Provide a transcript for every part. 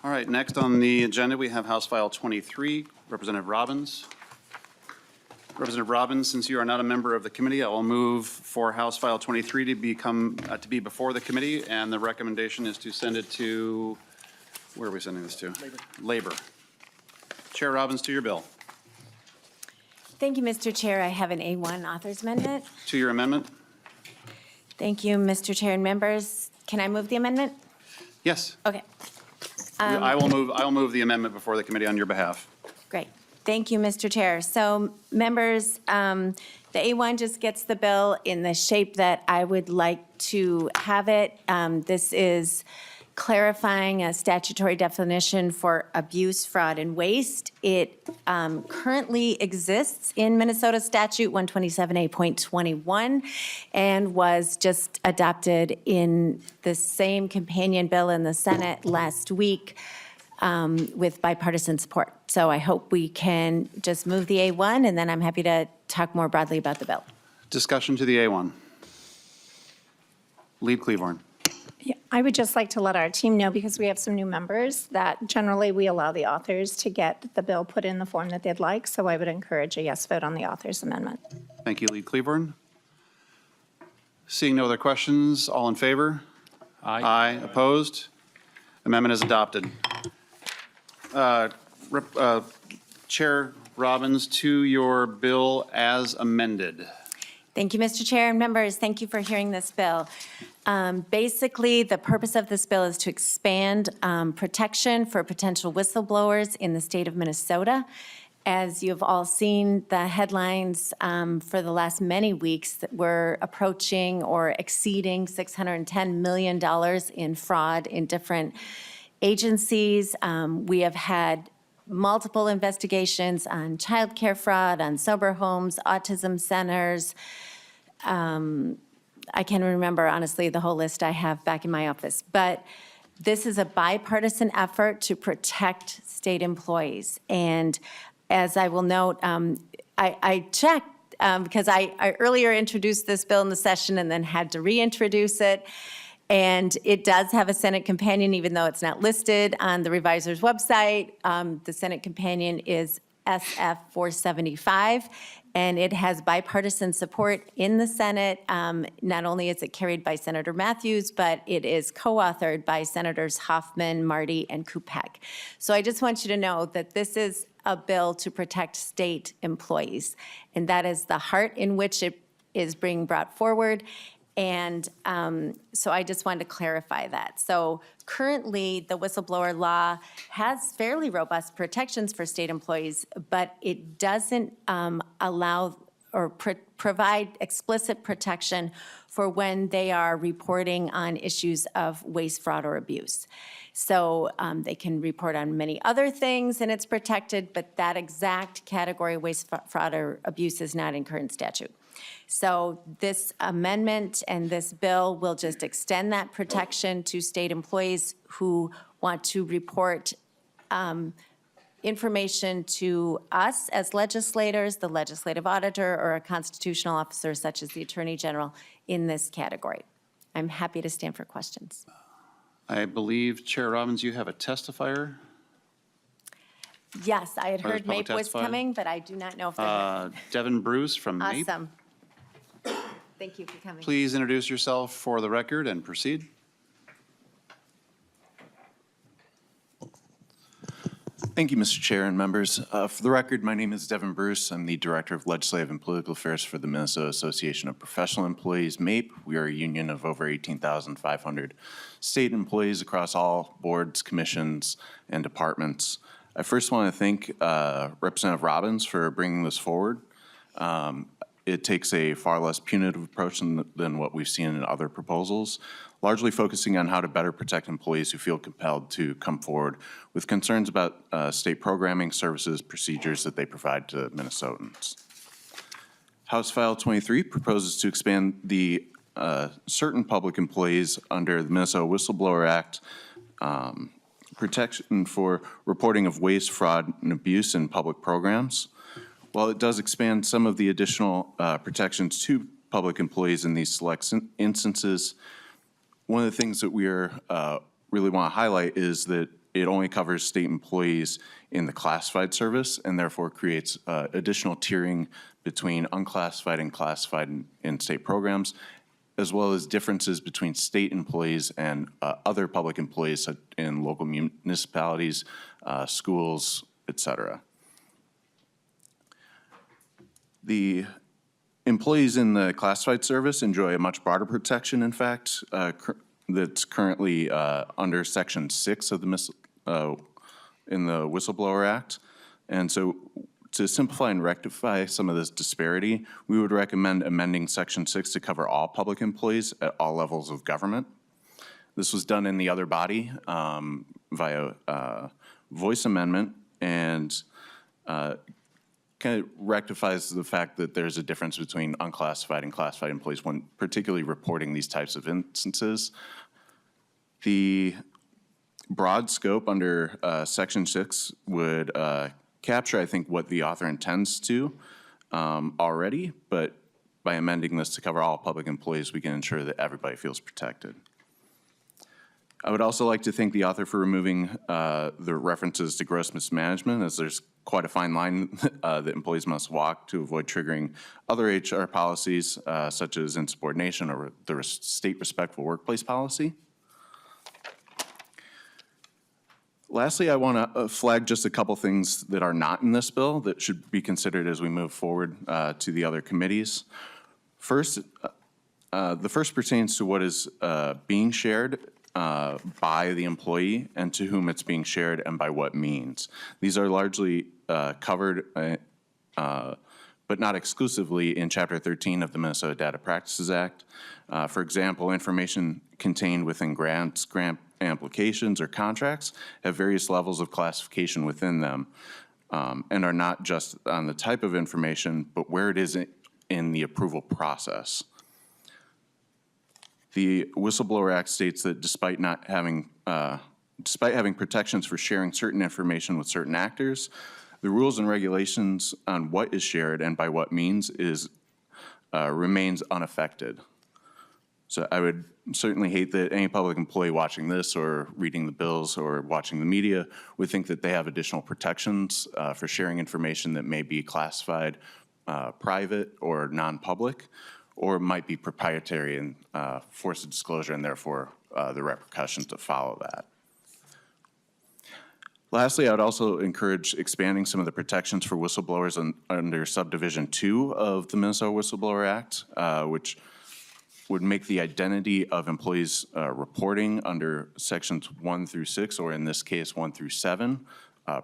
All right, next on the agenda, we have House File 23, Representative Robbins. Representative Robbins, since you are not a member of the committee, I will move for House File 23 to be before the committee, and the recommendation is to send it to, where are we sending this to? Labor. Chair Robbins, to your bill. Thank you, Mr. Chair. I have an A1 author's amendment. To your amendment? Thank you, Mr. Chair and members. Can I move the amendment? Yes. Okay, I will move the amendment before the committee on your behalf. great. Thank you, Mr. Chair. So, members, the A1 just gets the bill in the shape that I would like to have it. This is clarifying a statutory definition for abuse, fraud, and waste. It currently exists in Minnesota Statute 127A.21 and was just adopted in the same companion bill in the Senate last week with bipartisan support. So I hope we can just move the A1, and then I'm happy to talk more broadly about the bill. Discussion to the A1. Lead Cleavorn. Yeah, I would just like to let our team know, because we have some new members, that generally we allow the authors to get the bill put in the form that they'd like. So I would encourage a yes vote on the author's amendment. Thank you, Lead Cleavorn. Seeing no other questions, all in favor? Aye. Aye. Opposed? Amendment is adopted. Chair Robbins, to your bill as amended. Thank you, Mr. Chair and members. Thank you for hearing this bill. Basically, the purpose of this bill is to expand protection for potential whistleblowers in the state of Minnesota. As you've all seen, the headlines for the last many weeks that we're approaching or exceeding $610 million in fraud in different agencies. We have had multiple investigations on childcare fraud, on sober homes, autism centers. I can't remember, honestly, the whole list I have back in my office. But this is a bipartisan effort to protect state employees. And as I will note, I checked because I earlier introduced this bill in the session and then had to reintroduce it. And it does have a Senate companion, even though it's not listed on the reviser's website. The Senate companion is SF 475, and it has bipartisan support in the Senate. Not only is it carried by Senator Matthews, but it is co-authored by Senators Hoffman, Marty, and Kupek. So I just want you to know that this is a bill to protect state employees, and that is the heart in which it is being brought forward. And so I just wanted to clarify that. So currently, the whistleblower law has fairly robust protections for state employees, but it doesn't allow or provide explicit protection for when they are reporting on issues of waste, fraud, or abuse. So they can report on many other things and it's protected, but that exact category, waste, fraud, or abuse, is not in current statute. So this amendment and this bill will just extend that protection to state employees who want to report information to us as legislators, the legislative auditor, or a constitutional officer such as the Attorney General in this category. I'm happy to stand for questions. I believe, Chair Robbins, you have a testifier. Yes, I had heard public MAPE was testify? coming, but I do not know if they're Devin Bruce from MAPE. awesome. Thank you for coming. Please introduce yourself for the record and proceed. Thank you, Mr. Chair and members. For the record, my name is Devin Bruce. I'm the Director of Legislative and Political Affairs for the Minnesota Association of Professional Employees, MAPE. We are a union of over 18,500 state employees across all boards, commissions, and departments. I first want to thank Representative Robbins for bringing this forward. It takes a far less punitive approach than what we've seen in other proposals, largely focusing on how to better protect employees who feel compelled to come forward with concerns about state programming, services, procedures that they provide to Minnesotans. House File 23 proposes to expand the certain public employees under the Minnesota Whistleblower Act protection for reporting of waste, fraud, and abuse in public programs. While it does expand some of the additional protections to public employees in these select instances, one of the things that we are really want to highlight is that it only covers state employees in the classified service and therefore creates additional tiering between unclassified and classified in state programs, as well as differences between state employees and other public employees in local municipalities, schools, et cetera. The employees in the classified service enjoy a much broader protection, in fact, that's currently under Section 6 of the in the Whistleblower Act. And so to simplify and rectify some of this disparity, we would recommend amending Section 6 to cover all public employees at all levels of government. This was done in the other body via voice amendment, and kind of rectifies the fact that there's a difference between unclassified and classified employees when particularly reporting these types of instances. The broad scope under Section 6 would capture, I think, what the author intends to already, but by amending this to cover all public employees, we can ensure that everybody feels protected. I would also like to thank the author for removing the references to gross mismanagement, as there's quite a fine line that employees must walk to avoid triggering other HR policies, such as insubordination or the state respectful workplace policy. Lastly, I want to flag just a couple things that are not in this bill that should be considered as we move forward to the other committees. First, the first pertains to what is being shared by the employee and to whom it's being shared and by what means. These are largely covered, but not exclusively, in Chapter 13 of the Minnesota Data Practices Act. For example, information contained within grants, grant applications, or contracts have various levels of classification within them and are not just on the type of information, but where it is in the approval process. The Whistleblower Act states that despite having protections for sharing certain information with certain actors, the rules and regulations on what is shared and by what means remains unaffected. So I would certainly hate that any public employee watching this or reading the bills or watching the media would think that they have additional protections for sharing information that may be classified private or non-public, or might be proprietary and force of disclosure, and therefore the repercussions to follow that. Lastly, I would also encourage expanding some of the protections for whistleblowers under Subdivision 2 of the Minnesota Whistleblower Act, which would make the identity of employees reporting under Sections 1 through 6, or in this case 1 through 7,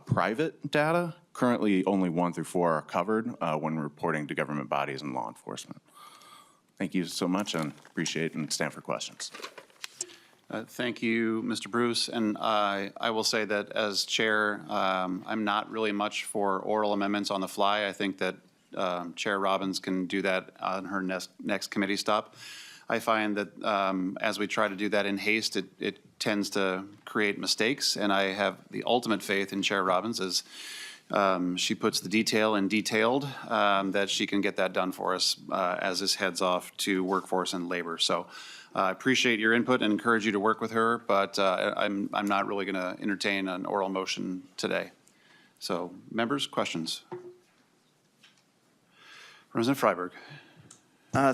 private data. Currently, only 1 through 4 are covered when reporting to government bodies and law enforcement. Thank you so much, and appreciate it, and stand for questions. Thank you, Mr. Bruce. And I will say that as chair, I'm not really much for oral amendments on the fly. I think that Chair Robbins can do that on her next committee stop. I find that as we try to do that in haste, it tends to create mistakes. And I have the ultimate faith in Chair Robbins as she puts the detail in detailed, that she can get that done for us as this heads off to workforce and labor. So I appreciate your input and encourage you to work with her, but I'm not really going to entertain an oral motion today. So members, questions? Representative Freiberg.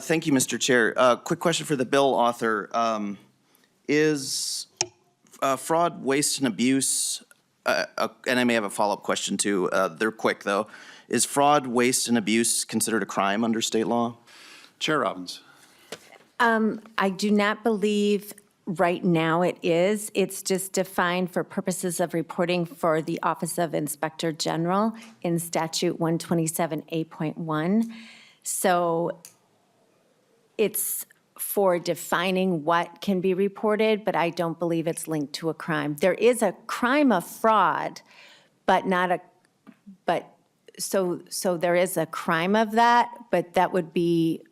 Thank you, Mr. Chair. Quick question for the bill author. Is fraud, waste, and abuse, and I may have a follow-up question too, they're quick though. Is fraud, waste, and abuse considered a crime under state law? Chair Robbins. I do not believe right now it is. It's just defined for purposes of reporting for the Office of Inspector General in Statute 127A.1. So it's for defining what can be reported, but I don't believe it's linked to a crime. There is a crime of fraud, but not a, but so there is a crime of that, but that would be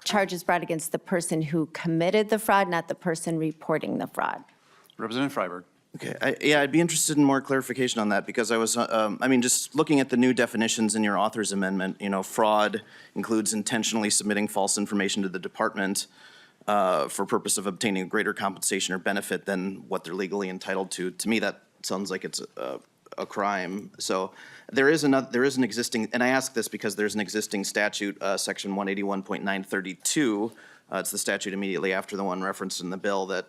charges brought against the person who committed the fraud, not the person reporting the fraud. Representative Freiberg. Okay, yeah, I'd be interested in more clarification on that because I was, just looking at the new definitions in your author's amendment, fraud includes intentionally submitting false information to the department for purpose of obtaining a greater compensation or benefit than what they're legally entitled to. To me, that sounds like it's a crime. So there is an existing, and I ask this because there's an existing statute, section 181.932. It's the statute immediately after the one referenced in the bill that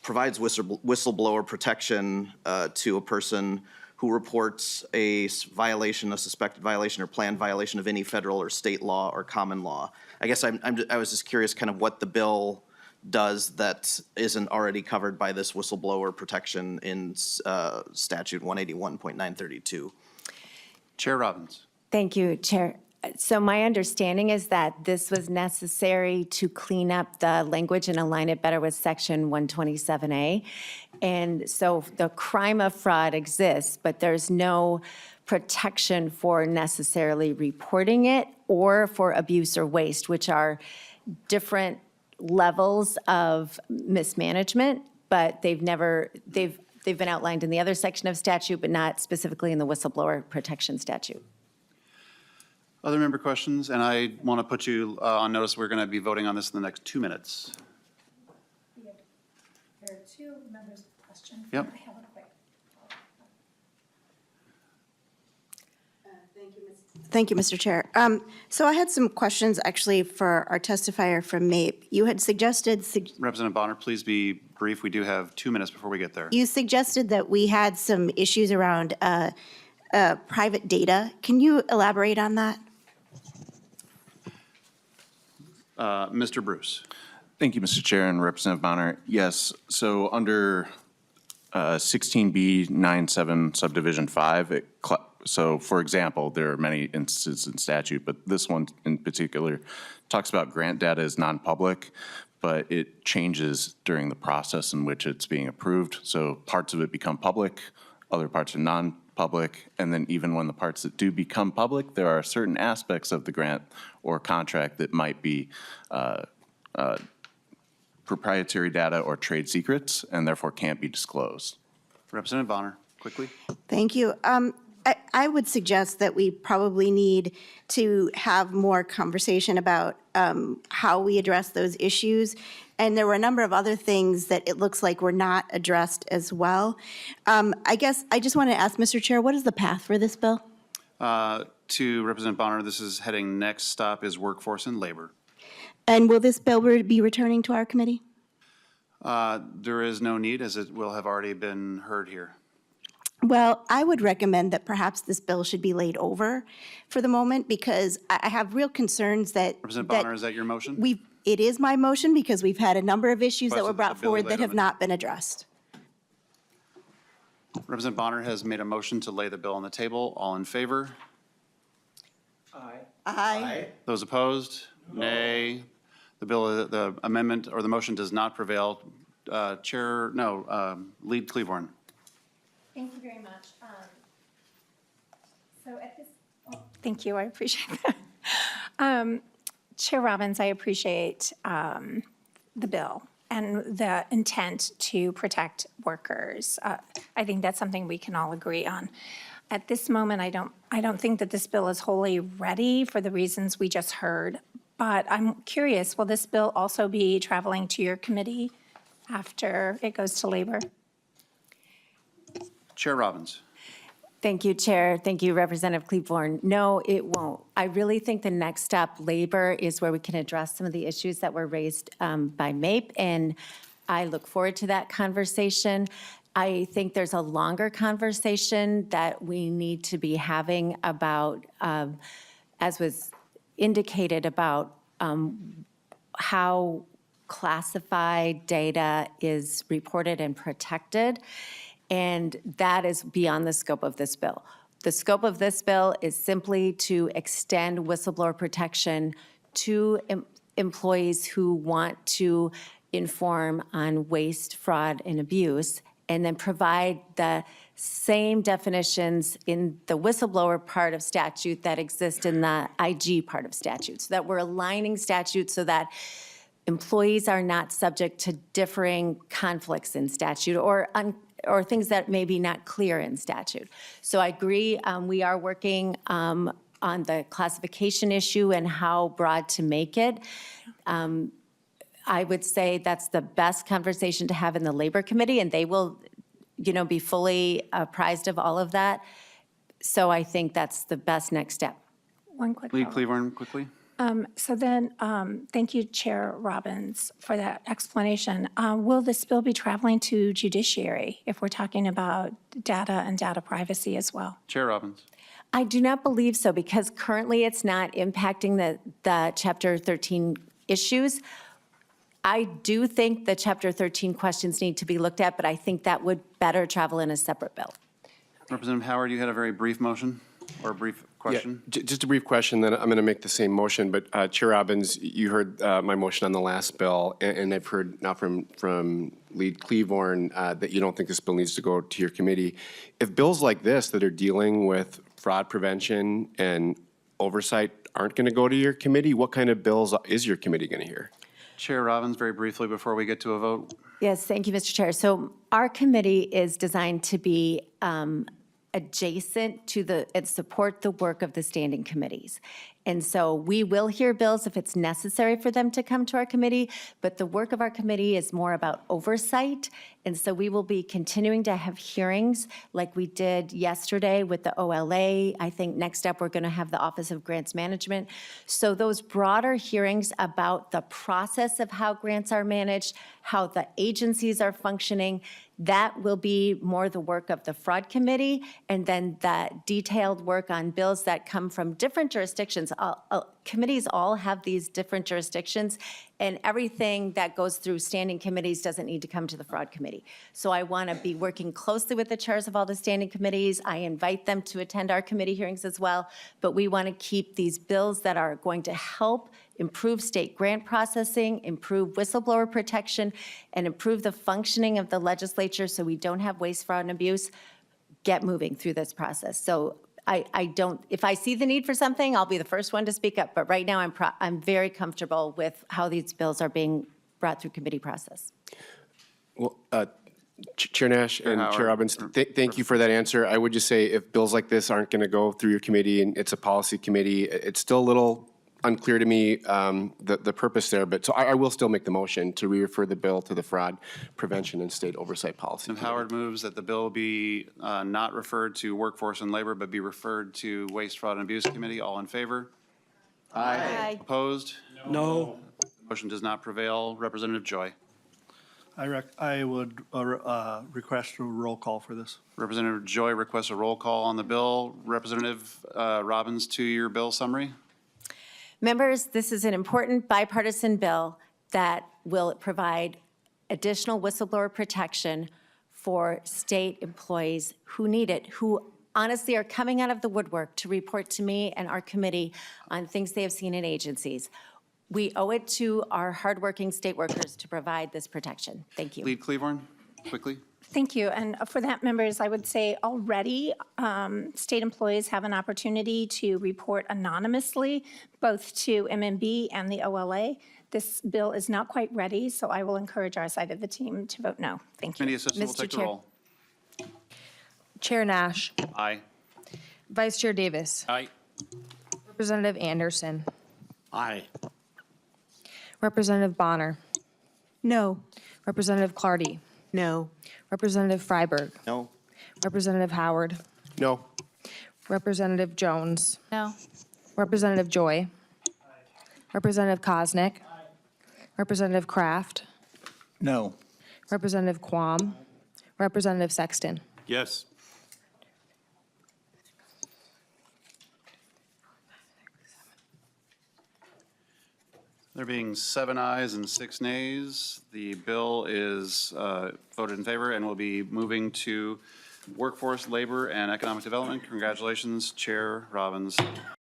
provides whistleblower protection to a person who reports a violation, a suspected violation or planned violation of any federal or state law or common law. I guess I was just curious kind of what the bill does that isn't already covered by this whistleblower protection in statute 181.932. Chair Robbins. Thank you, Chair. So my understanding is that this was necessary to clean up the language and align it better with Section 127A. And so the crime of fraud exists, but there's no protection for necessarily reporting it or for abuse or waste, which are different levels of mismanagement, but they've been outlined in the other section of statute, but not specifically in the whistleblower protection statute. Other member questions? And I want to put you on notice, we're going to be voting on this in the next 2 minutes. There are two members of question. Yep. I have a quick. Thank you, Mr. Chair. So I had some questions actually for our testifier from MAPE. You had suggested, Representative Bonner, please be brief. We do have 2 minutes before we get there. you suggested that we had some issues around private data. Can you elaborate on that? Mr. Bruce. Thank you, Mr. Chair and Representative Bonner. Yes, so under 16B 97 subdivision 5, so for example, there are many instances in statute, but this one in particular talks about grant data as non-public, but it changes during the process in which it's being approved. So parts of it become public, other parts are non-public, and then even when the parts that do become public, there are certain aspects of the grant or contract that might be proprietary data or trade secrets and therefore can't be disclosed. Representative Bonner, quickly. Thank you. I would suggest that we probably need to have more conversation about how we address those issues. And there were a number of other things that it looks like were not addressed as well. I guess I just want to ask, Mr. Chair, what is the path for this bill? To Representative Bonner, this is heading, next stop is workforce and labor. And will this bill be returning to our committee? There is no need, as it will have already been heard here. Well, I would recommend that perhaps this bill should be laid over for the moment because I have real concerns that. Representative Bonner, is that your motion? It is my motion because we've had a number of issues that Question, were brought the bill forward laid that have over. not been addressed. Representative Bonner has made a motion to lay the bill on the table. All in favor? Aye. Those opposed? Nay. The amendment or the motion does not prevail. Lead Cleaborn. Thank you very much. So at this, thank you, I appreciate that. Chair Robbins, I appreciate the bill and the intent to protect workers. I think that's something we can all agree on. At this moment, I don't think that this bill is wholly ready for the reasons we just heard. But I'm curious, will this bill also be traveling to your committee after it goes to labor? Chair Robbins. Thank you, Chair. Thank you, Representative Cleaborn. No, it won't. I really think the next step, labor, is where we can address some of the issues that were raised by MAPE, and I look forward to that conversation. I think there's a longer conversation that we need to be having about, as was indicated, about how classified data is reported and protected. And that is beyond the scope of this bill. The scope of this bill is simply to extend whistleblower protection to employees who want to inform on waste, fraud, and abuse, and then provide the same definitions in the whistleblower part of statute that exist in the IG part of statute, so that we're aligning statutes so that employees are not subject to differing conflicts in statute or things that may be not clear in statute. So I agree, we are working on the classification issue and how broad to make it. I would say that's the best conversation to have in the Labor Committee, and they will be fully apprised of all of that. So I think that's the best next step. One quick Lead follow-up. Cleaver, quickly. So then, thank you, Chair Robbins, for that explanation. Will this bill be traveling to judiciary if we're talking about data and data privacy as well? Chair Robbins. I do not believe so, because currently it's not impacting the Chapter 13 issues. I do think the Chapter 13 questions need to be looked at, but I think that would better travel in a separate bill. Representative Howard, you had a very brief motion or a brief question? Yeah, just a brief question, then I'm going to make the same motion. But Chair Robbins, you heard my motion on the last bill, and I've heard now from Lead Cleavorn that you don't think this bill needs to go to your committee. If bills like this that are dealing with fraud prevention and oversight aren't going to go to your committee, what kind of bills is your committee going to hear? Chair Robbins, very briefly before we get to a vote. Yes, thank you, Mr. Chair. So our committee is designed to be adjacent to and support the work of the standing committees. And so we will hear bills if it's necessary for them to come to our committee, but the work of our committee is more about oversight. And so we will be continuing to have hearings like we did yesterday with the OLA. I think next up, we're going to have the Office of Grants Management. So those broader hearings about the process of how grants are managed, how the agencies are functioning, that will be more the work of the fraud committee, and then the detailed work on bills that come from different jurisdictions. Committees all have these different jurisdictions, and everything that goes through standing committees doesn't need to come to the fraud committee. So I want to be working closely with the chairs of all the standing committees. I invite them to attend our committee hearings as well, but we want to keep these bills that are going to help improve state grant processing, improve whistleblower protection, and improve the functioning of the legislature so we don't have waste, fraud, and abuse, get moving through this process. So I don't, if I see the need for something, I'll be the first one to speak up. But right now, I'm very comfortable with how these bills are being brought through committee process. Well, Chair Nash and Howard. Chair Robbins, thank you for that answer. I would just say if bills like this aren't going to go through your committee and it's a policy committee, it's still a little unclear to me the purpose there. But so I will still make the motion to refer the bill to the Fraud Prevention and State Oversight Policy. Howard moves that the bill be not referred to Workforce and Labor, but be referred to Waste, Fraud, and Abuse Committee. All in favor? Aye. Opposed? No. Motion does not prevail. Representative Joy. I would request a roll call for this. Representative Joy requests a roll call on the bill. Representative Robbins, to your bill summary. Members, this is an important bipartisan bill that will provide additional whistleblower protection for state employees who need it, who honestly are coming out of the woodwork to report to me and our committee on things they have seen in agencies. We owe it to our hardworking state workers to provide this protection. Thank you. Lead Cleavorn, quickly. Thank you. And for that, members, I would say already state employees have an opportunity to report anonymously, both to MMB and the OLA. This bill is not quite ready, so I will encourage our side of the team to vote no. Thank you. Committee Assistant will Mr. take the Chair. roll. Chair Nash, Aye. Vice Chair Davis, Aye. Representative Anderson, Aye. Representative Bonner, No. Representative Clardy, No. Representative Freiberg, No? Representative Howard, No. Representative Jones, No. Representative Joy, Representative Kosnick, Representative Kraft, No. Representative Quam, Representative Sexton. Yes. There being 7 ayes and 6 nays, the bill is voted in favor and will be moving to Workforce, Labor, and Economic Development. Congratulations, Chair Robbins.